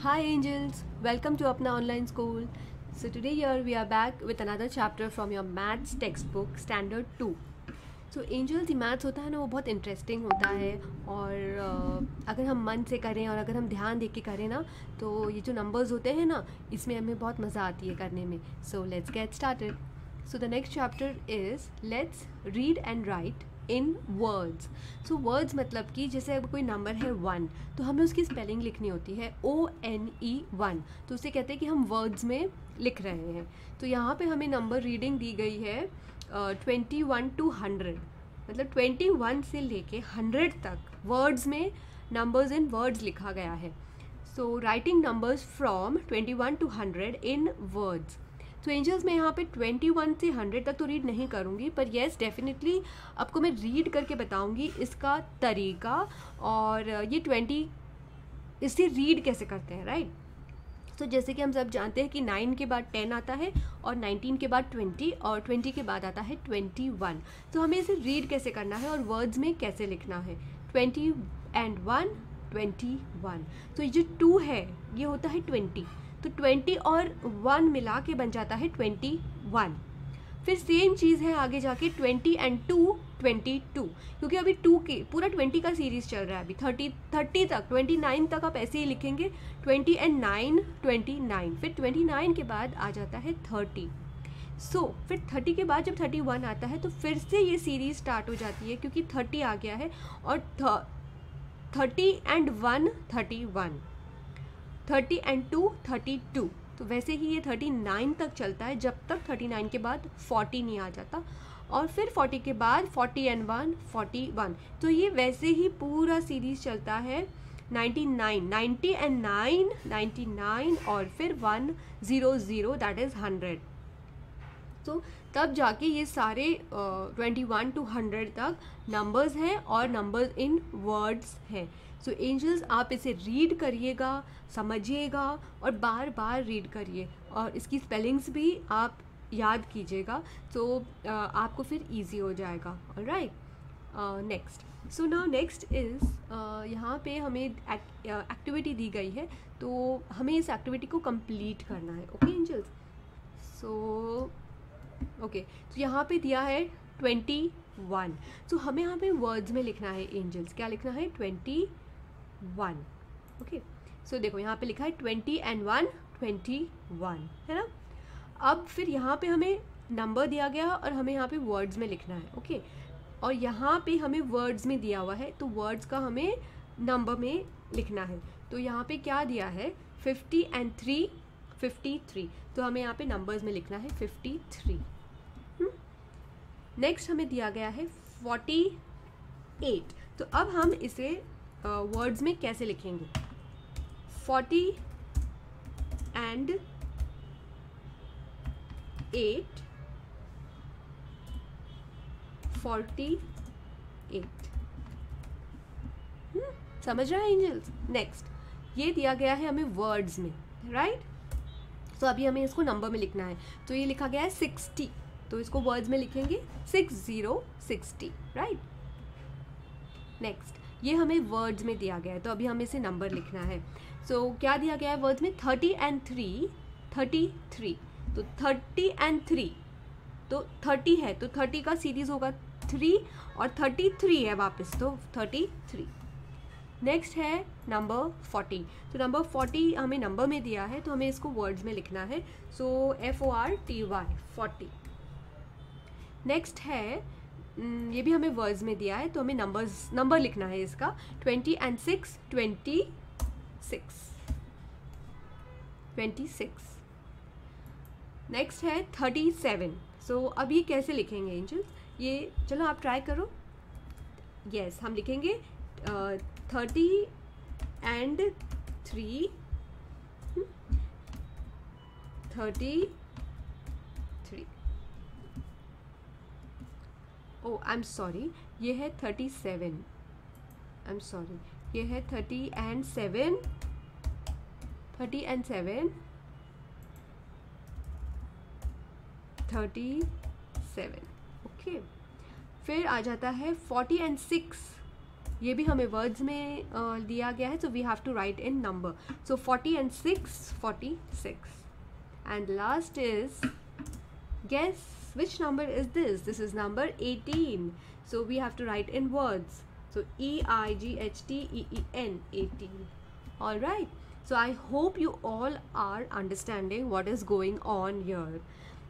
Hi angels, welcome to Apna Online School. So today here we are back with another chapter from your maths textbook standard 2. So angels, ये maths होता है ना, वो बहुत interesting होता है और अगर हम मन से करें और अगर हम ध्यान दे के करें ना, तो ये जो नंबर्स होते हैं ना, इसमें हमें बहुत मज़ा आती है करने में. So let's get started. So the next chapter is let's read and right in words. So words मतलब कि जैसे अगर कोई नंबर है 1 तो हमें उसकी स्पेलिंग लिखनी होती है ONE 1. तो उसे कहते हैं कि हम वर्ड्स में लिख रहे हैं. तो यहाँ पे हमें नंबर रीडिंग दी गई है 21 to 100. मतलब 21 से लेके 100 तक वर्ड्स में नंबर्स इन वर्ड्स लिखा गया है. So writing numbers from 21 to 100 in words. तो एंजल्स मैं यहाँ पे 21 से 100 तक तो रीड नहीं करूँगी, पर येस डेफिनेटली आपको मैं रीड करके बताऊँगी इसका तरीका और ये 20 इससे रीड कैसे करते हैं, राइट. तो जैसे कि हम सब जानते हैं कि 9 के बाद 10 आता है और 19 के बाद 20 और 20 के बाद आता है 21. तो हमें इसे रीड कैसे करना है और वर्ड्स में कैसे लिखना है. 20 and 1 21. तो ये जो 2 है ये होता है 20. तो 20 और 1 मिला के बन जाता है 21. फिर सेम चीज़ है आगे जाके 20 and 2 22. क्योंकि अभी 2 के पूरा 20 का सीरीज़ चल रहा है अभी 30 तक 29 तक आप ऐसे ही लिखेंगे. 20 and 9 29. फिर 29 के बाद आ जाता है 30. फिर 30 के बाद जब 31 आता है तो फिर से ये सीरीज़ स्टार्ट हो जाती है क्योंकि 30 आ गया है और 30 and 1 31. 30 and 2 32. तो वैसे ही ये 39 तक चलता है जब तक 39 के बाद 40 नहीं आ जाता और फिर 40 के बाद 40 and 1 41. तो ये वैसे ही पूरा सीरीज़ चलता है 99 90 and 9 99 और फिर 100 दैट इज़ 100. तो तब जाके ये सारे 21 to 100 तक नंबर्स हैं और नंबर्स इन वर्ड्स हैं. सो एंजल्स आप इसे रीड करिएगा, समझिएगा और बार बार रीड करिए और इसकी स्पेलिंग्स भी आप याद कीजिएगा तो आपको फिर इजी हो जाएगा. Alright. Next. So now next is यहाँ पे हमें एक्टिविटी दी गई है तो हमें इस एक्टिविटी को कंप्लीट करना है. Okay angels. So okay. तो यहाँ पे दिया है 21. तो हमें यहाँ पे वर्ड्स में लिखना है एंजल्स. क्या लिखना है? 21. ओके. सो देखो यहाँ पे लिखा है 20 and 1 21 है ना. अब फिर यहाँ पे हमें नंबर दिया गया और हमें यहाँ पे वर्ड्स में लिखना है. ओके. और यहाँ पे हमें वर्ड्स में दिया हुआ है तो वर्ड्स का हमें नंबर में लिखना है. तो यहाँ पे क्या दिया है? 50 and 3 53. तो हमें यहाँ पे नंबर्स में लिखना है 53. नेक्स्ट हमें दिया गया है 48. तो अब हम इसे वर्ड्स में कैसे लिखेंगे? 40 and 8 48. समझ रहा है एंजल्स? नेक्स्ट ये दिया गया है हमें वर्ड्स में, राइट. तो अभी हमें इसको नंबर में लिखना है. तो ये लिखा गया है 60. तो इसको वर्ड्स में लिखेंगे 60 राइट. नेक्स्ट ये हमें वर्ड्स में दिया गया है तो अभी हमें इसे नंबर लिखना है. सो क्या दिया गया है वर्ड्स में? 30 and 3 33. तो 30 and 3 तो 30 है तो 30 का सीरीज होगा 3 और 33 है वापस तो 33. नेक्स्ट है नंबर 40. तो नंबर 40 हमें नंबर में दिया है तो हमें इसको वर्ड्स में लिखना है. सो FORTY 40. नेक्स्ट है ये भी हमें वर्ड्स में दिया है तो हमें नंबर लिखना है इसका. 20 and 6 26. नेक्स्ट है 37. सो अब ये कैसे लिखेंगे एंजल्स? ये चलो आप ट्राई करो. यस हम लिखेंगे 30 and 3 33. Oh I am sorry, ये है 37. आई एम सॉरी, ये है 30 and 7 37. ओके. फिर आ जाता है 40 and 6 ये भी हमें वर्ड्स में दिया गया है, so we have to write in number. So 40 and 6, 46. And last is, guess which number is this? This is number 18. So we have to write in words. So EIGHTEEN, 18. All right. So I hope you all are understanding what is going on here.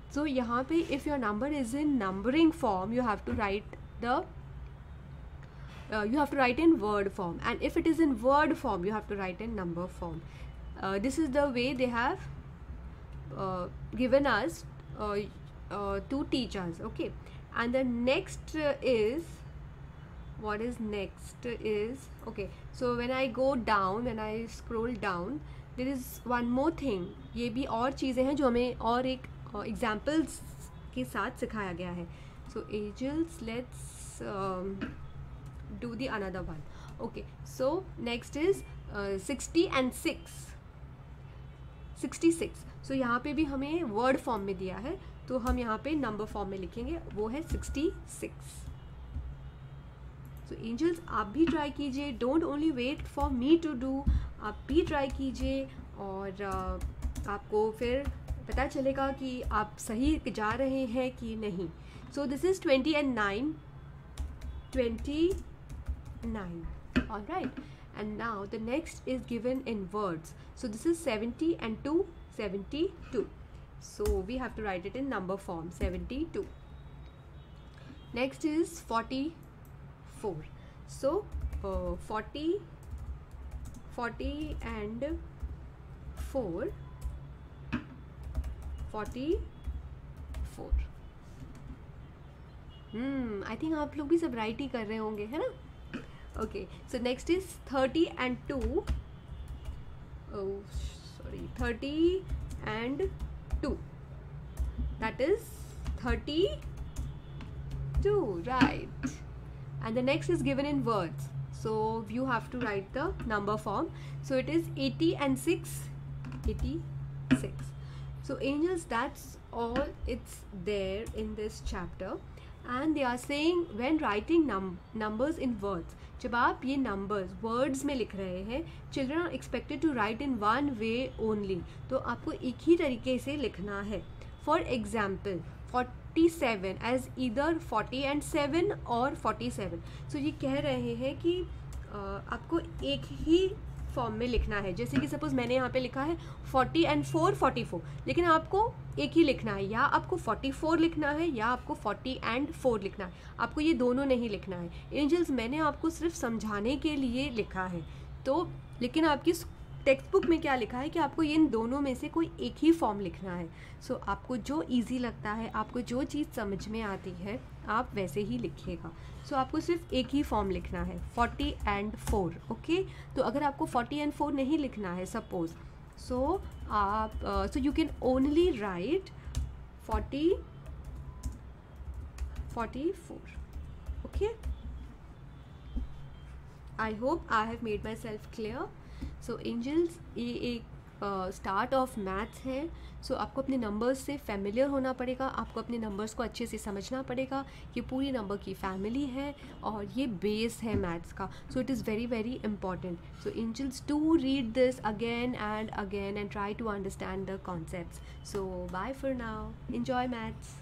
So यहाँ पे if your number is in numbering form, you have to write in word form, and if it is in word form, you have to write in number form. This is the way they have given us to teach us. Okay, and the next is, what is next is, okay, so when I go down, when I scroll down, there is one more thing. ये भी और चीज़ें हैं जो हमें और एक examples के साथ सिखाया गया है. So angels, let's do the another one. Okay, so next is 60 and 6, 66. So यहाँ पे भी हमें वर्ड फॉर्म में दिया है, तो हम यहाँ पे नंबर फॉर्म में लिखेंगे, वो है 66. सो एंजल्स, आप भी ट्राई कीजिए, don't only wait for me to do, आप भी ट्राई कीजिए और आपको फिर पता चलेगा कि आप सही जा रहे हैं कि नहीं. So this is 20 and 9, 29. All right, and now the next is given in words. So this is 70 and 2, 72. So we have to write it in number form, 72. Next is 44. So 40 and 4, 44. I think आप लोग भी सब right ही कर रहे होंगे, है ना? Okay, so next is 30 and 2. Oh, sorry, 30 and 2. That is 32, right? And the next is given in words. So you have to write the number form. So it is 80 and 6, 86. So angels, that's all it's there in this chapter. And they are saying when writing numbers in words, जब आप ये numbers words में लिख रहे हैं, children are expected to write in one way only. तो आपको एक ही तरीके से लिखना है. For example, 47 as either 40 and 7 or 47. So ये कह रहे हैं कि आपको एक ही फॉर्म में लिखना है. जैसे कि सपोज मैंने यहाँ पे लिखा है 40 and 4, 44, लेकिन आपको एक ही लिखना है, या आपको 44 लिखना है या आपको 40 and 4 लिखना है. आपको ये दोनों नहीं लिखना है. एंजल्स, मैंने आपको सिर्फ समझाने के लिए लिखा है, तो लेकिन आपकी टेक्स्ट बुक में क्या लिखा है कि आपको इन दोनों में से कोई एक ही फॉर्म लिखना है. सो आपको जो इजी लगता है, आपको जो चीज़ समझ में आती है, आप वैसे ही लिखिएगा. सो आपको सिर्फ एक ही फॉर्म लिखना है, 40 and 4. ओके, तो अगर आपको 40 and 4 नहीं लिखना है सपोज, सो आप so you can only write 44. Okay, I hope I have made myself clear. So angels, ये एक स्टार्ट ऑफ मैथ्स है. सो आपको अपने नंबर्स से फेमिलियर होना पड़ेगा, आपको अपने नंबर्स को अच्छे से समझना पड़ेगा. ये पूरी नंबर की फैमिली है और ये बेस है मैथ्स का. So it is very very important. So angels, do read this again and try to understand the concepts. So bye for now, enjoy maths.